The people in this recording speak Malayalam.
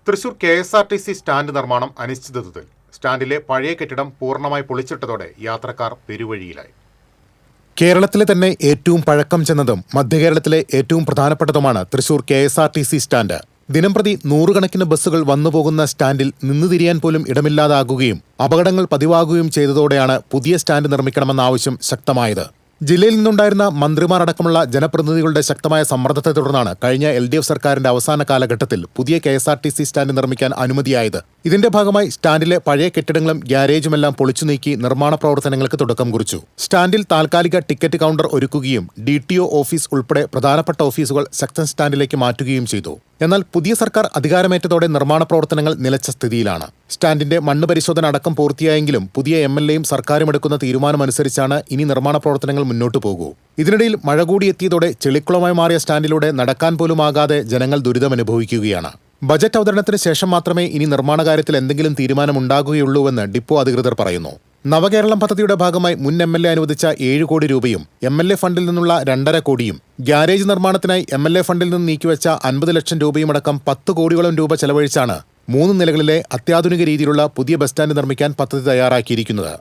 തൃശൂർ KSRTC സ്റ്റാൻഡ് നിർമ്മാണം അനിശ്ചിതത്വത്തിൽ. സ്റ്റാൻഡിലെ പഴയ കെട്ടിടം പൂർണ്ണമായി പൊളിച്ചിട്ടതോടെ യാത്രക്കാർ പെരുവഴിയിലായി. കേരളത്തിലെ തന്നെ ഏറ്റവും പഴക്കം ചെന്നതും മധ്യകേരളത്തിലെ ഏറ്റവും പ്രധാനപ്പെട്ടതുമാണ് തൃശൂർ KSRTC സ്റ്റാൻഡ്. ദിനംപ്രതി നൂറുകണക്കിന് ബസ്സുകൾ വന്നുപോകുന്ന സ്റ്റാൻഡിൽ നിന്നുതിരിയാൻ പോലും ഇടമില്ലാതാകുകയും അപകടങ്ങൾ പതിവാകുകയും ചെയ്തതോടെയാണ് പുതിയ സ്റ്റാൻഡ് നിർമ്മിക്കണമെന്ന ആവശ്യം ശക്തമായത്. ജില്ലയിൽ നിന്നുണ്ടായിരുന്ന മന്ത്രിമാർ അടക്കമുള്ള ജനപ്രതിനിധികളുടെ ശക്തമായ സമ്മർദ്ദത്തെ തുടർന്നാണ് കഴിഞ്ഞ LDF സർക്കാരിന്റെ അവസാന കാലഘട്ടത്തിൽ പുതിയ KSRTC സ്റ്റാൻഡ് നിർമ്മിക്കാൻ അനുമതിയായത്. ഇതിന്റെ ഭാഗമായി സ്റ്റാൻഡിലെ പഴയ കെട്ടിടങ്ങളും ഗ്യാരേജുമെല്ലാം പൊളിച്ചു നീക്കി നിർമ്മാണ പ്രവർത്തനങ്ങൾക്ക് തുടക്കം കുറിച്ചു. സ്റ്റാൻഡിൽ താൽക്കാലിക ടിക്കറ്റ് കൗണ്ടർ ഒരുക്കുകയും DTO ഓഫീസ് ഉൾപ്പെടെ പ്രധാനപ്പെട്ട ഓഫീസുകൾ സെക്ഷൻ സ്റ്റാൻഡിലേക്ക് മാറ്റുകയും ചെയ്തു. എന്നാൽ പുതിയ സർക്കാർ അധികാരമേറ്റതോടെ നിർമ്മാണ പ്രവർത്തനങ്ങൾ നിലച്ച സ്ഥിതിയിലാണ്. സ്റ്റാൻഡിന്റെ മണ്ണ് പരിശോധന അടക്കം പൂർത്തിയായെങ്കിലും പുതിയ MLAയും സർക്കാരും എടുക്കുന്ന തീരുമാനമനുസരിച്ചാണ് ഇനി നിർമ്മാണ പ്രവർത്തനങ്ങൾ മുന്നോട്ടു പോകൂ. ഇതിനിടയിൽ മഴ കൂടിയെത്തിയതോടെ ചെളിക്കുളമായി മാറിയ സ്റ്റാൻഡിലൂടെ നടക്കാൻ പോലുമാകാതെ ജനങ്ങൾ ദുരിതമനുഭവിക്കുകയാണ്. ബജറ്റ് അവതരണത്തിന് ശേഷം മാത്രമേ ഇനി നിർമ്മാണ കാര്യത്തിൽ എന്തെങ്കിലും തീരുമാനമുണ്ടാകുകയുള്ളൂവെന്ന് ഡിപ്പോ അധികൃതർ പറയുന്നു. നവകേരളം പദ്ധതിയുടെ ഭാഗമായി മുൻ MLA അനുവദിച്ച 7 കോടി രൂപയും MLA ഫണ്ടിൽ നിന്നുള്ള 2.5 കോടിയും ഗ്യാരേജ് നിർമ്മാണത്തിനായി MLA ഫണ്ടിൽ നിന്ന് നീക്കിവെച്ച 50 ലക്ഷം രൂപയുമടക്കം 10 കോടിയോളം രൂപ ചെലവഴിച്ചാണ് 3 നിലകളിലെ അത്യാധുനിക രീതിയിലുള്ള പുതിയ ബസ് സ്റ്റാൻഡ് നിർമ്മിക്കാൻ പദ്ധതി തയ്യാറാക്കിയിരിക്കുന്നത്.